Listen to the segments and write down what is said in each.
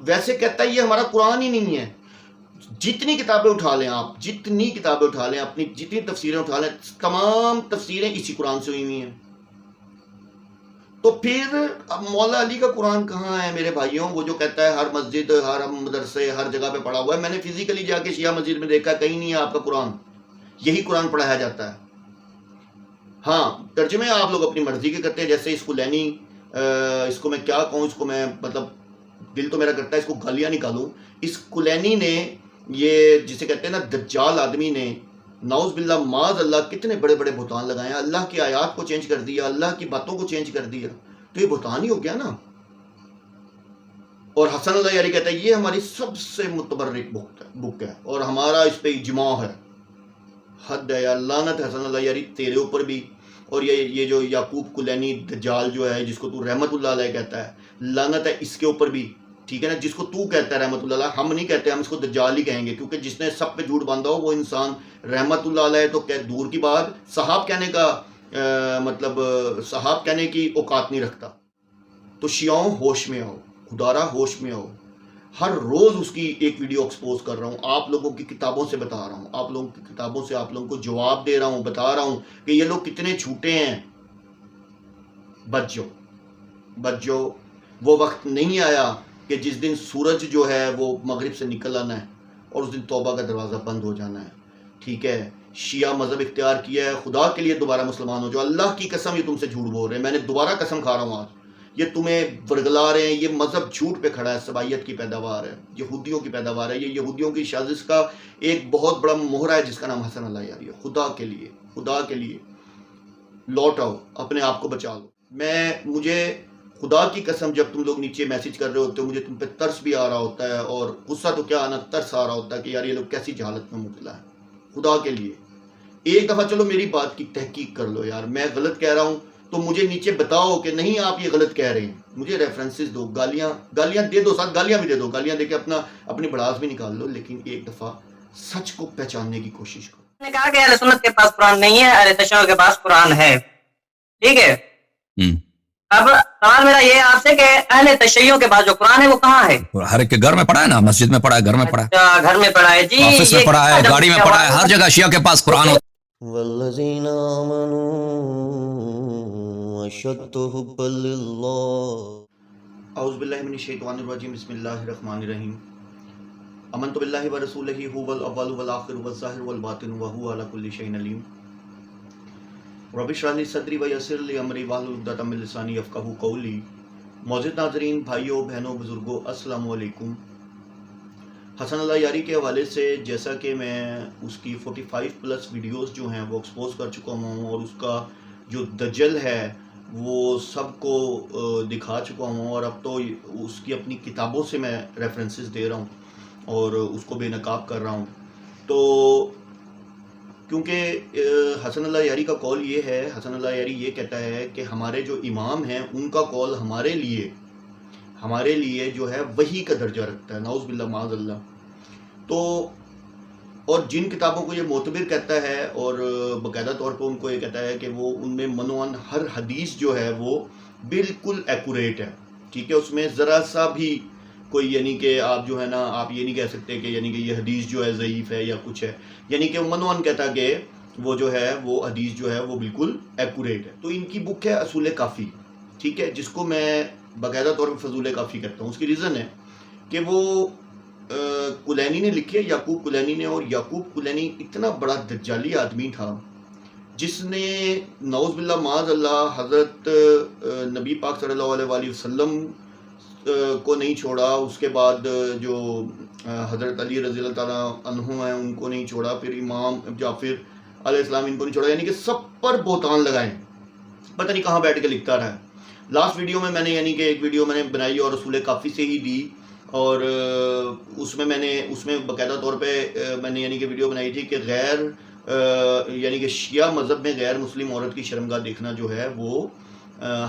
ویسے کہتا ہے یہ ہمارا قرآن ہی نہیں ہے. جتنی کتابیں اٹھا لیں آپ، جتنی کتابیں اٹھا لیں، اپنی جتنی تفسیریں اٹھا لیں، تمام تفسیریں اسی قرآن سے ہوئی ہوئی ہیں. تو پھر اب مولا علی کا قرآن کہاں ہے میرے بھائیوں؟ وہ جو کہتا ہے ہر مسجد، ہر مدرسے، ہر جگہ پہ پڑھا ہوا ہے. میں نے فزیکلی جا کے شیعہ مسجد میں دیکھا، کہیں نہیں ہے آپ کا قرآن. یہی قرآن پڑھایا جاتا ہے. ہاں ترجمے آپ لوگ اپنی مرضی کے کرتے ہیں، جیسے اس کلینی، اس کو میں کیا کہوں، اس کو میں مطلب دل تو میرا کرتا ہے اس کو گالیاں نکالوں. اس کلینی نے، یہ جسے کہتے ہیں نا دجال آدمی نے، نعوذ باللہ معاذ اللہ، کتنے بڑے بڑے بہتان لگائے ہیں. اللہ کی آیات کو چینج کر دیا، اللہ کی باتوں کو چینج کر دیا. تو یہ بہتان ہی ہو گیا نا. اور حسن اللہ یاری کہتا ہے یہ ہماری سب سے متبرک بک ہے اور ہمارا اس پہ اجماع ہے. حد ہے یار، لعنت حسن اللہ یاری تیرے اوپر بھی. اور یہ جو یعقوب کلینی دجال جو ہے، جس کو تو رحمت اللہ علیہ کہتا ہے، لعنت ہے اس کے اوپر بھی. ٹھیک ہے نا، جس کو تو کہتا ہے رحمت اللہ علیہ، ہم نہیں کہتے، ہم اس کو دجال ہی کہیں گے، کیونکہ جس نے سب پہ جھوٹ باندھا ہو وہ انسان رحمت اللہ علیہ تو دور کی بات، صحاب کہنے کا مطلب صحاب کہنے کی اوقات نہیں رکھتا. تو شیعوں ہوش میں آؤ، خدارہ ہوش میں آؤ. ہر روز اس کی ایک ویڈیو ایکسپوز کر رہا ہوں، آپ لوگوں کی کتابوں سے بتا رہا ہوں، آپ لوگوں کی کتابوں سے آپ لوگوں کو جواب دے رہا ہوں، بتا رہا ہوں کہ یہ لوگ کتنے جھوٹے ہیں. بچ جاؤ، بچ جاؤ. وہ وقت نہیں آیا کہ جس دن سورج جو ہے وہ مغرب سے نکل آنا ہے اور اس دن توبہ کا دروازہ بند ہو جانا ہے. ٹھیک ہے، شیعہ مذہب اختیار کیا ہے، خدا کے لیے دوبارہ مسلمان ہو. جو اللہ کی قسم یہ تم سے جھوٹ بول رہے ہیں، میں نے دوبارہ قسم کھا رہا ہوں آج، یہ تمہیں ورگلا رہے ہیں. یہ مذہب جھوٹ پہ کھڑا ہے، سبائیت کی پیداوار ہے، یہودیوں کی پیداوار ہے. یہ یہودیوں کی سازش کا ایک بہت بڑا مہرہ ہے جس کا نام حسن اللہ یاری ہے. خدا کے لیے، خدا کے لیے لوٹ آؤ، اپنے آپ کو بچا لو. مجھے خدا کی قسم جب تم لوگ نیچے میسج کر رہے ہوتے ہو، مجھے تم پہ ترس بھی آ رہا ہوتا ہے، اور غصہ تو کیا آنا، ترس آ رہا ہوتا ہے کہ یار یہ لوگ کیسی جہالت میں مبتلا ہے. خدا کے لیے ایک دفعہ چلو میری بات کی تحقیق کر لو یار. میں غلط کہہ رہا ہوں تو مجھے نیچے بتاؤ کہ نہیں آپ یہ غلط کہہ رہے ہیں. مجھے ریفرنسز دو، گالیاں دے دو، ساتھ گالیاں بھی دے دو، گالیاں دے کے اپنی بڑاس بھی نکال لو، لیکن ایک دفعہ سچ کو پہچاننے کی کوشش کرو. نے کہا کہ اہل سنت کے پاس قرآن نہیں ہے، اہل تشیع کے پاس قرآن ہے. ٹھیک ہے، اب سوال میرا یہ ہے آپ سے کہ اہل تشیع کے پاس جو قرآن ہے وہ کہاں ہے؟ ہر ایک کے گھر میں پڑھا ہے نا، مسجد میں پڑھا ہے، گھر میں پڑھا ہے، اچھا گھر میں پڑھا ہے جی، آفس میں پڑھا ہے، گاڑی میں پڑھا ہے، ہر جگہ شیعہ کے پاس قرآن ہوتا ہے. والذین آمنوا اشد حبا للہ. اعوذ باللہ من الشیطان الرجیم، بسم اللہ الرحمن الرحیم. آمنت باللہ ورسولہ هو الاول والآخر والظاہر والباطن وهو علی کل شیء علیم. رب اشرح لی صدری ویسر لی امری واحلل عقدۃ من لسانی یفقہوا قولی. معزز ناظرین، بھائیوں بہنوں بزرگوں، السلام علیکم. حسن اللہ یاری کے حوالے سے جیسا کہ میں اس کی 45+ ویڈیوز جو ہیں وہ ایکسپوز کر چکا ہوں، اور اس کا جو دجل ہے وہ سب کو دکھا چکا ہوں، اور اب تو اس کی اپنی کتابوں سے میں ریفرنسز دے رہا ہوں اور اس کو بے نقاب کر رہا ہوں. تو کیونکہ حسن اللہ یاری کا قول یہ ہے، حسن اللہ یاری یہ کہتا ہے کہ ہمارے جو امام ہیں ان کا قول ہمارے لیے جو ہے وحی کا درجہ رکھتا ہے، نعوذ باللہ معاذ اللہ. تو اور جن کتابوں کو یہ معتبر کہتا ہے اور باقاعدہ طور پہ ان کو یہ کہتا ہے کہ وہ ان میں منوان ہر حدیث جو ہے وہ بالکل ایکوریٹ ہے. ٹھیک ہے، اس میں ذرا سا بھی کوئی یعنی کہ آپ جو ہے نا، آپ یہ نہیں کہہ سکتے کہ یعنی کہ یہ حدیث جو ہے ضعیف ہے یا کچھ ہے. یعنی کہ منوان کہتا کہ وہ جو ہے وہ حدیث جو ہے وہ بالکل ایکوریٹ ہے. تو ان کی بک ہے اصول کافی، ٹھیک ہے، جس کو میں باقاعدہ طور پر فضول کافی کرتا ہوں. اس کی ریزن ہے کہ وہ کلینی نے لکھی ہے، یعقوب کلینی نے، اور یعقوب کلینی اتنا بڑا دجالی آدمی تھا جس نے نعوذ باللہ معاذ اللہ حضرت نبی پاک صلی اللہ علیہ وآلہ وسلم کو نہیں چھوڑا، اس کے بعد جو حضرت علی رضی اللہ تعالیٰ عنہ ہیں ان کو نہیں چھوڑا، پھر امام جعفر علیہ السلام ان کو نہیں چھوڑا، یعنی کہ سب پر بہتان لگائیں. پتہ نہیں کہاں بیٹھ کے لکھتا رہا. لاسٹ ویڈیو میں نے یعنی کہ ایک ویڈیو میں نے بنائی اور رسول کافی سے ہی دی، اور اس میں باقاعدہ طور پہ میں نے یعنی کہ ویڈیو بنائی تھی کہ یعنی کہ شیعہ مذہب میں غیر مسلم عورت کی شرمگاہ دیکھنا جو ہے وہ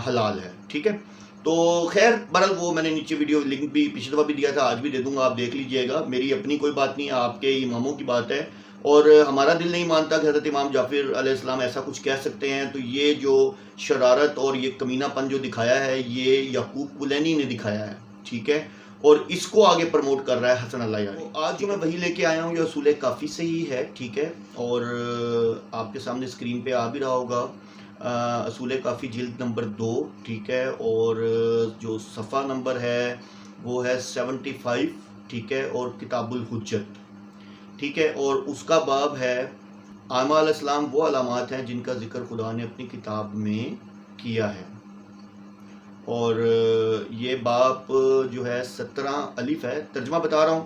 حلال ہے. ٹھیک ہے، تو خیر بہرحال وہ میں نے نیچے ویڈیو لنک بھی پچھلی دفعہ بھی دیا تھا، آج بھی دے دوں گا، آپ دیکھ لیجئے گا. میری اپنی کوئی بات نہیں، آپ کے اماموں کی بات ہے، اور ہمارا دل نہیں مانتا کہ حضرت امام جعفر علیہ السلام ایسا کچھ کہہ سکتے ہیں. تو یہ جو شرارت اور یہ کمینہ پن جو دکھایا ہے یہ یعقوب کلینی نے دکھایا ہے. ٹھیک ہے، اور اس کو آگے پروموٹ کر رہا ہے حسن اللہ یاری۔ آج جو میں وہی لے کے آیا ہوں یہ اصول کافی صحیح ہے، ٹھیک ہے، اور آپ کے سامنے اسکرین پہ آ بھی رہا ہوگا، اصول کافی جلد نمبر 2، ٹھیک ہے، اور جو صفحہ نمبر ہے وہ ہے 75، ٹھیک ہے، اور کتاب الحجت، ٹھیک ہے، اور اس کا باب ہے آئمہ علیہ السلام وہ علامات ہیں جن کا ذکر خدا نے اپنی کتاب میں کیا ہے، اور یہ باب جو ہے 17 الف ہے، ترجمہ بتا رہا ہوں،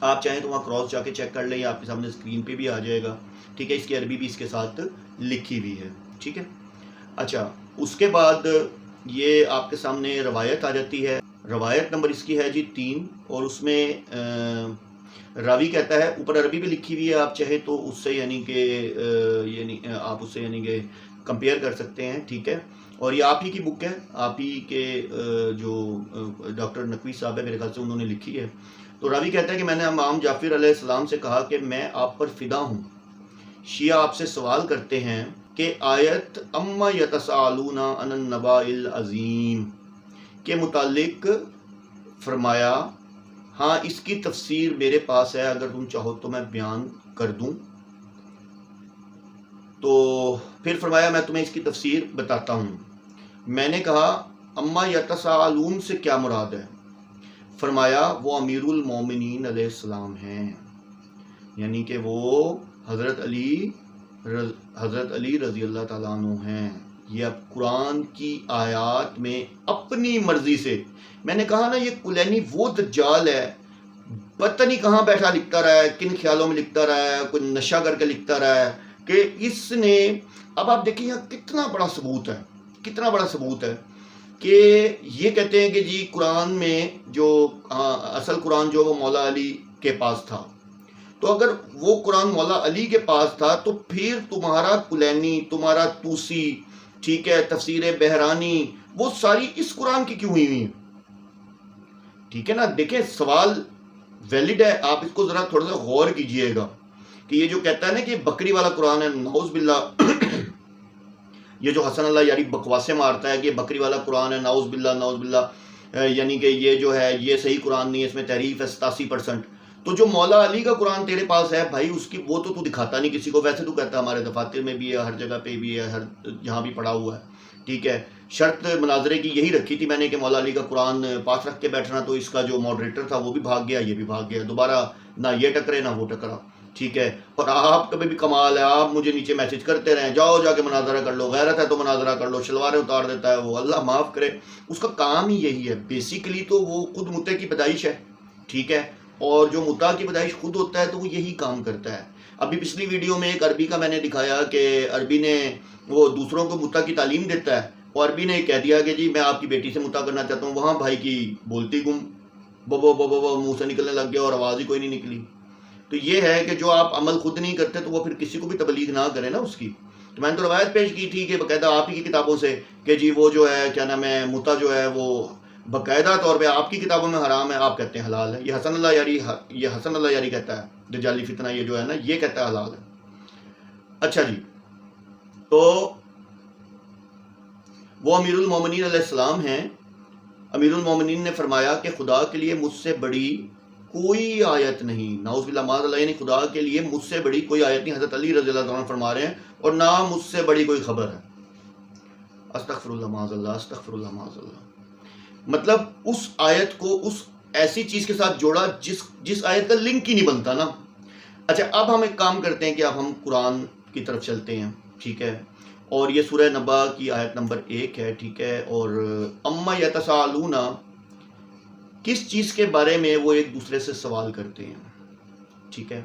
آپ چاہیں تو وہاں کراس جا کے چیک کر لیں، آپ کے سامنے اسکرین پہ بھی آ جائے گا، ٹھیک ہے، اس کی عربی بھی اس کے ساتھ لکھی ہوئی ہے، ٹھیک ہے۔ اچھا، اس کے بعد یہ آپ کے سامنے روایت آ جاتی ہے، روایت نمبر اس کی ہے جی 3، اور اس میں راوی کہتا ہے، اوپر عربی بھی لکھی ہوئی ہے، آپ چاہے تو اس سے یعنی کہ کمپیئر کر سکتے ہیں، ٹھیک ہے، اور یہ آپ ہی کی بک ہے، آپ ہی کے جو ڈاکٹر نقوی صاحب ہے میرے خیال سے انہوں نے لکھی ہے۔ تو راوی کہتا ہے کہ میں نے امام جعفر علیہ السلام سے کہا کہ میں آپ پر فدا ہوں، شیعہ آپ سے سوال کرتے ہیں کہ آیت اما یتساءلون عن النباء العظیم کے متعلق فرمایا ہاں اس کی تفسیر میرے پاس ہے، اگر تم چاہو تو میں بیان کر دوں۔ تو پھر فرمایا میں تمہیں اس کی تفسیر بتاتا ہوں۔ میں نے کہا اما یتساءلون سے کیا مراد ہے؟ فرمایا وہ امیر المومنین علیہ السلام ہیں، یعنی کہ وہ حضرت علی رضی اللہ تعالیٰ عنہ ہیں۔ یہ اب قرآن کی آیات میں اپنی مرضی سے، میں نے کہا نا یہ کلینی وہ دجال ہے، پتہ نہیں کہاں بیٹھا لکھتا رہا ہے، کن خیالوں میں لکھتا رہا ہے، کوئی نشہ کر کے لکھتا رہا ہے کہ اس نے، اب آپ دیکھیں یہاں کتنا بڑا ثبوت ہے، کتنا بڑا ثبوت ہے کہ یہ کہتے ہیں کہ جی قرآن میں جو اصل قرآن جو وہ مولا علی کے پاس تھا، تو اگر وہ قرآن مولا علی کے پاس تھا تو پھر تمہارا کلینی، تمہارا توسی، ٹھیک ہے، تفسیر بہرانی، وہ ساری اس قرآن کی کیوں ہوئی ہیں؟ ٹھیک ہے نا، دیکھیں سوال ویلڈ ہے، آپ اس کو ذرا تھوڑا سا غور کیجئے گا کہ یہ جو کہتا ہے نا کہ بکری والا قرآن ہے، نعوذ باللہ، یہ جو حسن اللہ یاری بکواسے مارتا ہے کہ یہ بکری والا قرآن ہے، نعوذ باللہ نعوذ باللہ، یعنی کہ یہ جو ہے یہ صحیح قرآن نہیں ہے، اس میں تحریف ہے 87%۔ تو جو مولا علی کا قرآن تیرے پاس ہے بھائی، اس کی وہ تو دکھاتا نہیں کسی کو، ویسے تو کہتا ہے ہمارے دفاتر میں بھی ہے، ہر جگہ پہ بھی ہے، ہر جہاں بھی پڑا ہوا ہے، ٹھیک ہے۔ شرط مناظرے کی یہی رکھی تھی میں نے کہ مولا علی کا قرآن پاس رکھ کے بیٹھنا، تو اس کا جو ماڈریٹر تھا وہ بھی بھاگ گیا، یہ بھی بھاگ گیا، دوبارہ نہ یہ ٹکرے نہ وہ ٹکرا، ٹھیک ہے۔ اور آپ کبھی بھی کمال ہے، آپ مجھے نیچے میسج کرتے رہیں، جاؤ جا کے مناظرہ کر لو، غیرت ہے تو مناظرہ کر لو، شلواریں اتار دیتا ہے وہ، اللہ معاف کرے، اس کا کام ہی یہی ہے بیسیکلی، تو وہ خود متے کی پیدائش ہے، ٹھیک ہے، اور جو متا کی پیدائش خود ہوتا ہے تو وہ یہی کام کرتا ہے۔ ابھی پچھلی ویڈیو میں ایک عربی کا میں نے دکھایا کہ عربی نے وہ دوسروں کو متا کی تعلیم دیتا ہے، اور عربی نے کہہ دیا کہ جی میں آپ کی بیٹی سے متا کرنا چاہتا ہوں، وہاں بھائی کی بولتی گم، ببو ببو منہ سے نکلنے لگ گیا اور آواز ہی کوئی نہیں نکلی۔ تو یہ ہے کہ جو آپ عمل خود نہیں کرتے تو وہ پھر کسی کو بھی تبلیغ نہ کرے نا اس کی۔ تو میں نے تو روایت پیش کی تھی کہ باقاعدہ آپ ہی کی کتابوں سے کہ جی وہ جو ہے کیا نام ہے متا جو ہے وہ باقاعدہ طور پہ آپ کی کتابوں میں حرام ہے، آپ کہتے ہیں حلال ہے۔ یہ حسن اللہ یاری کہتا ہے، دجالی فتنہ یہ جو ہے نا یہ کہتا ہے حلال ہے۔ اچھا جی، تو وہ امیر المومنین علیہ السلام ہیں۔ امیر المومنین نے فرمایا کہ خدا کے لیے مجھ سے بڑی کوئی آیت نہیں، نعوذ باللہ معاذ اللہ، یعنی خدا کے لیے مجھ سے بڑی کوئی آیت نہیں، حضرت علی رضی اللہ عنہ فرما رہے ہیں، اور نہ مجھ سے بڑی کوئی خبر ہے۔ استغفر اللہ معاذ اللہ، استغفر اللہ معاذ اللہ۔ مطلب اس آیت کو اس ایسی چیز کے ساتھ جوڑا جس آیت کا لنک ہی نہیں بنتا نا۔ اچھا، اب ہم ایک کام کرتے ہیں کہ اب ہم قرآن کی طرف چلتے ہیں، ٹھیک ہے، اور یہ سورہ نبا کی آیت نمبر 1 ہے، ٹھیک ہے، اور اما یتساءلون، کس چیز کے بارے میں وہ ایک دوسرے سے سوال کرتے ہیں، ٹھیک ہے۔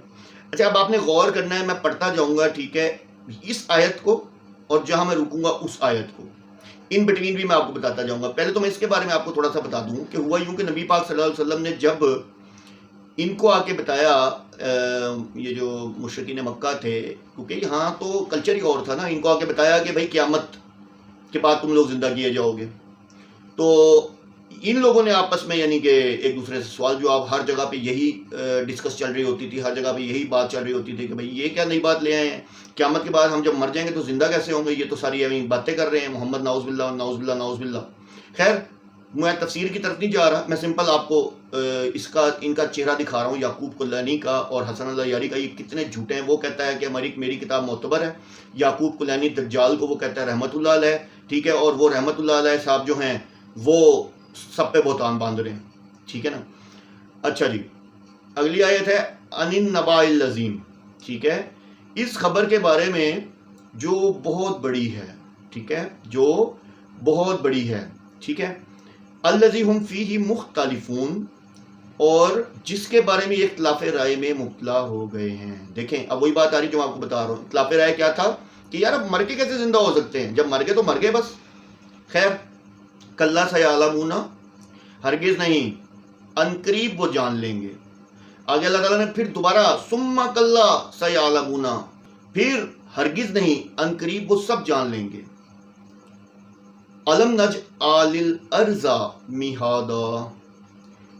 اچھا، اب آپ نے غور کرنا ہے، میں پڑھتا جاؤں گا، ٹھیک ہے، اس آیت کو، اور جہاں میں رکوں گا اس آیت کو، ان بٹوین بھی میں آپ کو بتاتا جاؤں گا۔ پہلے تو میں اس کے بارے میں آپ کو تھوڑا سا بتا دوں کہ ہوا یوں کہ نبی پاک صلی اللہ علیہ وسلم نے جب ان کو آ کے بتایا، یہ جو مشرکین مکہ تھے، کیونکہ یہاں تو کلچر ہی اور تھا نا، ان کو آ کے بتایا کہ بھائی قیامت کے بعد تم لوگ زندہ کیے جاؤ گے، تو ان لوگوں نے آپس میں یعنی کہ ایک دوسرے سے سوال جواب، ہر جگہ پہ یہی ڈسکس چل رہی ہوتی تھی، ہر جگہ پہ یہی بات چل رہی ہوتی تھی کہ بھائی یہ کیا نئی بات لے آئے ہیں، قیامت کے بعد ہم جب مر جائیں گے تو زندہ کیسے ہوں گے، یہ تو ساری باتیں کر رہے ہیں محمد، نعوذ باللہ نعوذ باللہ نعوذ باللہ۔ خیر، میں تفسیر کی طرف نہیں جا رہا، میں سمپل آپ کو ان کا چہرہ دکھا رہا ہوں، یعقوب کلینی کا اور حسن اللہ یاری کا. یہ کتنے جھوٹے ہیں. وہ کہتا ہے کہ میری کتاب معتبر ہے. یعقوب کلینی دجال کو وہ کہتا ہے رحمت اللہ علیہ، ٹھیک ہے، اور وہ رحمت اللہ علیہ صاحب جو ہیں وہ سب پہ بہتان باندھ رہے ہیں، ٹھیک ہے نا. اچھا جی، اگلی آیت ہے ان النباء العظیم، ٹھیک ہے، اس خبر کے بارے میں جو بہت بڑی ہے، ٹھیک ہے، جو بہت بڑی ہے، ٹھیک ہے. الذی ہم فیہ مختلفون، اور جس کے بارے میں یہ اختلاف رائے میں مبتلا ہو گئے ہیں. دیکھیں اب وہی بات آ رہی جو میں آپ کو بتا رہا ہوں. اختلاف رائے کیا تھا کہ یار اب مر کے کیسے زندہ ہو سکتے ہیں، جب مر گئے تو مر گئے بس. خیر، کلا سیعلمون، ہرگز نہیں، عنقریب وہ جان لیں گے. آگے اللہ تعالیٰ نے پھر دوبارہ ثم کلا سیعلمون، پھر ہرگز نہیں، عنقریب وہ سب جان لیں گے. الم نجعل الارض مہادا،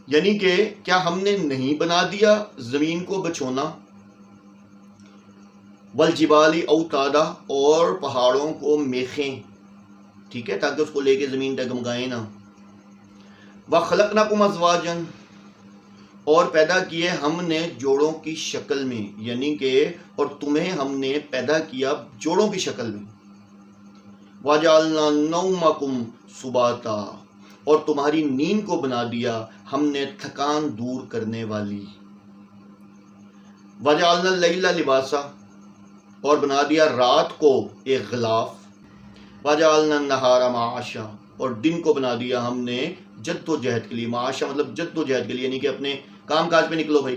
یعنی کہ کیا ہم نے نہیں بنا دیا زمین کو بچھونا، والجبال اوتادا، اور پہاڑوں کو میخیں، ٹھیک ہے، تاکہ اس کو لے کے زمین ڈگمگائے نا. وخلقناکم ازواجا، اور پیدا کیے ہم نے جوڑوں کی شکل میں، یعنی کہ اور تمہیں ہم نے پیدا کیا جوڑوں کی شکل میں. وجعلنا نومکم سباتا، اور تمہاری نیند کو بنا دیا ہم نے تھکان دور کرنے والی. وجعلنا اللیل لباسا، اور بنا دیا رات کو ایک غلاف. وجعلنا النہار معاشا، اور دن کو بنا دیا ہم نے جد و جہد کے لیے. معاشا مطلب جد و جہد کے لیے، یعنی کہ اپنے کام کاج پہ نکلو بھائی.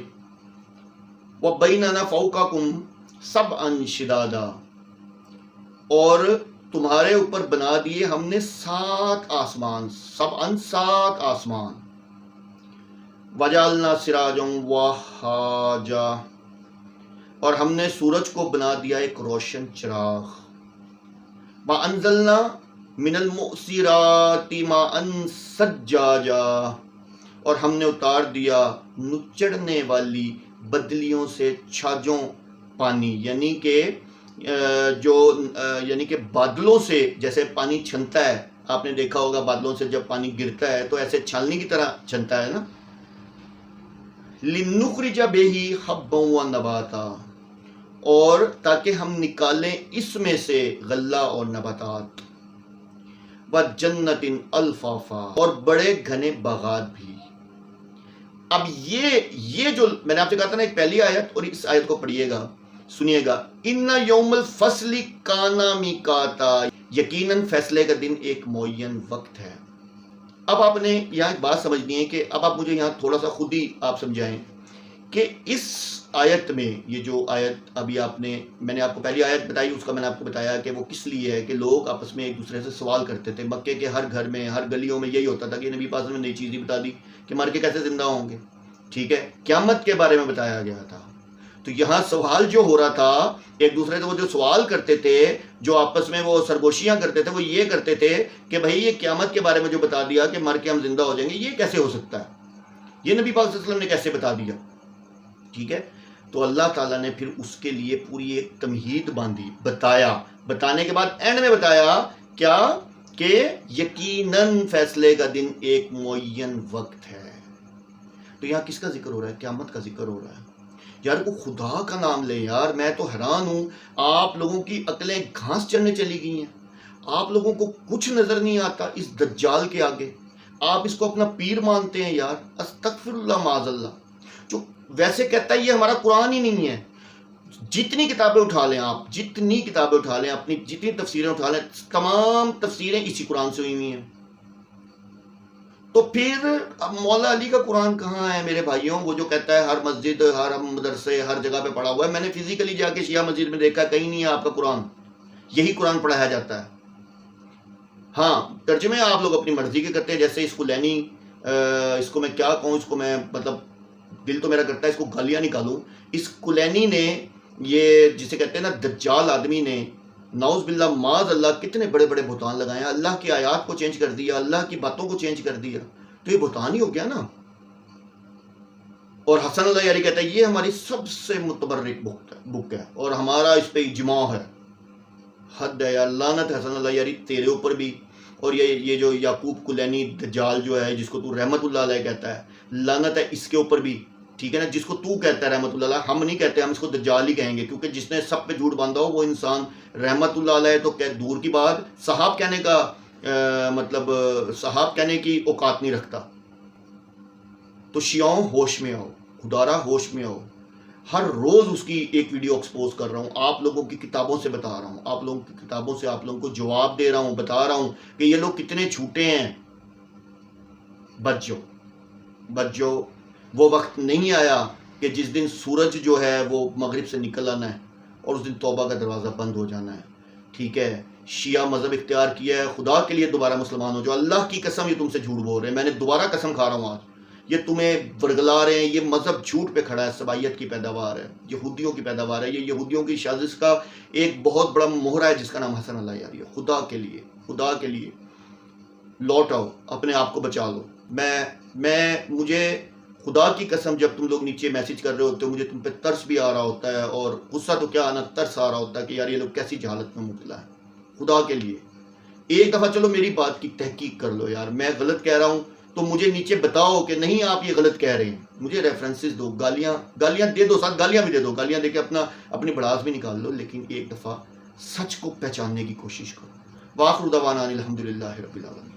وبیننا فوقکم سبعا شدادا، اور تمہارے اوپر بنا دیے ہم نے 7 آسمان، سبعا 7 آسمان. وجعلنا سراجا وہاجا، اور ہم نے سورج کو بنا دیا ایک روشن چراغ. وانزلنا من المعصرات ماء ثجاجا، اور ہم نے اتار دیا نچڑنے والی بدلیوں سے چھاجوں پانی، یعنی کہ یعنی کہ بادلوں سے جیسے پانی چھنتا ہے، آپ نے دیکھا ہوگا بادلوں سے جب پانی گرتا ہے تو ایسے چھلنی کی طرح چھنتا ہے نا. لنخرج بہ حبا ونباتا، اور تاکہ ہم نکالیں اس میں سے غلہ اور نباتات. وجنت الفافا، اور بڑے گھنے باغات بھی. اب یہ جو میں نے آپ سے کہا تھا نا ایک پہلی آیت، اور اس آیت کو پڑھیے گا، سنیے گا. ان یوم الفصل کانا میقاتا، یقیناً فیصلے کا دن ایک معین وقت ہے. اب آپ نے یہاں ایک بات سمجھنی ہے کہ اب آپ مجھے یہاں تھوڑا سا خود ہی آپ سمجھائیں کہ اس آیت میں، یہ جو آیت ابھی میں نے آپ کو پہلی آیت بتائی، اس کا میں نے آپ کو بتایا کہ وہ کس لیے ہے کہ لوگ آپس میں ایک دوسرے سے سوال کرتے تھے. مکے کے ہر گھر میں، ہر گلیوں میں یہی ہوتا تھا کہ نبی پاک نے نئی چیز ہی بتا دی کہ مر کے کیسے زندہ ہوں گے، ٹھیک ہے، قیامت کے بارے میں بتایا گیا تھا. تو یہاں سوال جو ہو رہا تھا ایک دوسرے سے، وہ جو سوال کرتے تھے، جو آپس میں وہ سرگوشیاں کرتے تھے، وہ یہ کرتے تھے کہ بھائی یہ قیامت کے بارے میں جو بتا دیا کہ مر کے ہم زندہ ہو جائیں گے، یہ کیسے ہو سکتا ہے، یہ نبی پاک صلی اللہ علیہ وسلم نے کیسے بتا دیا، ٹھیک ہے. تو اللہ تعالیٰ نے پھر اس کے لیے پوری ایک تمہید باندھی، بتانے کے بعد اینڈ میں بتایا کیا کہ یقیناً فیصلے کا دن ایک معین وقت ہے. تو یہاں کس کا ذکر ہو رہا ہے؟ قیامت کا ذکر ہو رہا ہے. یار کو خدا کا نام لے یار، میں تو حیران ہوں. آپ لوگوں کی عقلیں گھاس چرنے چلی گئی ہیں، آپ لوگوں کو کچھ نظر نہیں آتا اس دجال کے آگے. آپ اس کو اپنا پیر مانتے ہیں یار، استغفر اللہ معاذ اللہ، جو ویسے کہتا ہے یہ ہمارا قرآن ہی نہیں ہے. جتنی کتابیں اٹھا لیں آپ، جتنی کتابیں اٹھا لیں، اپنی جتنی تفسیریں اٹھا لیں، تمام تفسیریں اسی قرآن سے ہوئی ہوئی ہیں. تو پھر اب مولا علی کا قرآن کہاں ہے میرے بھائیوں؟ وہ جو کہتا ہے ہر مسجد، ہر مدرسے، ہر جگہ پہ پڑھا ہوا ہے. میں نے فزیکلی جا کے شیعہ مسجد میں دیکھا، کہیں نہیں ہے آپ کا قرآن. یہی قرآن پڑھایا جاتا ہے. ہاں ترجمے آپ لوگ اپنی مرضی کے کرتے ہیں، جیسے اس کلینی، اس کو میں کیا کہوں، اس کو میں مطلب دل تو میرا کرتا ہے اس کو گالیاں نکالوں. اس کلینی نے، یہ جسے کہتے ہیں نا دجال آدمی نے، نعوذ باللہ معاذ اللہ، کتنے بڑے بڑے بہتان لگائے ہیں. اللہ کی آیات کو چینج کر دیا، اللہ کی باتوں کو چینج کر دیا. تو یہ بہتان ہی ہو گیا نا. اور حسن اللہ یاری کہتا ہے یہ ہماری سب سے متبرک بک ہے اور ہمارا اس پہ اجماع ہے. حد ہے یا لعنت حسن اللہ یاری تیرے اوپر بھی اور یہ جو یعقوب کلینی دجال جو ہے جس کو تو رحمت اللہ علیہ کہتا ہے، لعنت ہے اس کے اوپر بھی، ٹھیک ہے نا، جس کو تو کہتا ہے رحمت اللہ علیہ، ہم نہیں کہتے، ہم اس کو دجال ہی کہیں گے، کیونکہ جس نے سب پہ جھوٹ باندھا ہو وہ انسان رحمت اللہ علیہ تو دور کی بات، صحاب کہنے کا مطلب صحاب کہنے کی اوقات نہیں رکھتا۔ تو شیعوں ہوش میں آؤ، خدارا ہوش میں آؤ، ہر روز اس کی ایک ویڈیو ایکسپوز کر رہا ہوں، آپ لوگوں کی کتابوں سے بتا رہا ہوں، آپ لوگوں کی کتابوں سے آپ لوگوں کو جواب دے رہا ہوں، بتا رہا ہوں کہ یہ لوگ کتنے جھوٹے ہیں۔ بچ جاؤ، بچ جاؤ، وہ وقت نہیں آیا کہ جس دن سورج جو ہے وہ مغرب سے نکل آنا ہے اور اس دن توبہ کا دروازہ بند ہو جانا ہے، ٹھیک ہے۔ شیعہ مذہب اختیار کیا ہے، خدا کے لیے دوبارہ مسلمان ہو جو، اللہ کی قسم یہ تم سے جھوٹ بول رہے ہیں، میں نے دوبارہ قسم کھا رہا ہوں آج، یہ تمہیں ورگلا رہے ہیں، یہ مذہب جھوٹ پہ کھڑا ہے، سبائیت کی پیداوار ہے، یہودیوں کی پیداوار ہے، یہ یہودیوں کی سازش کا ایک بہت بڑا مہرہ ہے جس کا نام حسن اللہ یاری ہے۔ خدا کے لیے، خدا کے لیے لوٹ آؤ، اپنے آپ کو بچا لو۔ مجھے خدا کی قسم جب تم لوگ نیچے میسج کر رہے ہوتے ہو مجھے تم پہ ترس بھی آ رہا ہوتا ہے، اور غصہ تو کیا آنا، ترس آ رہا ہوتا ہے کہ یار یہ لوگ کیسی جہالت میں مبتلا ہے۔ خدا کے لیے ایک دفعہ چلو میری بات کی تحقیق کر لو یار، میں غلط کہہ رہا ہوں تو مجھے نیچے بتاؤ کہ نہیں آپ یہ غلط کہہ رہے ہیں، مجھے ریفرنسز دو، گالیاں دے دو، ساتھ گالیاں بھی دے دو، گالیاں دے کے اپنی بڑاس بھی نکال لو، لیکن ایک دفعہ سچ کو پہچاننے کی کوشش کرو۔ وآخر دعوانا الحمدللہ رب العالمین۔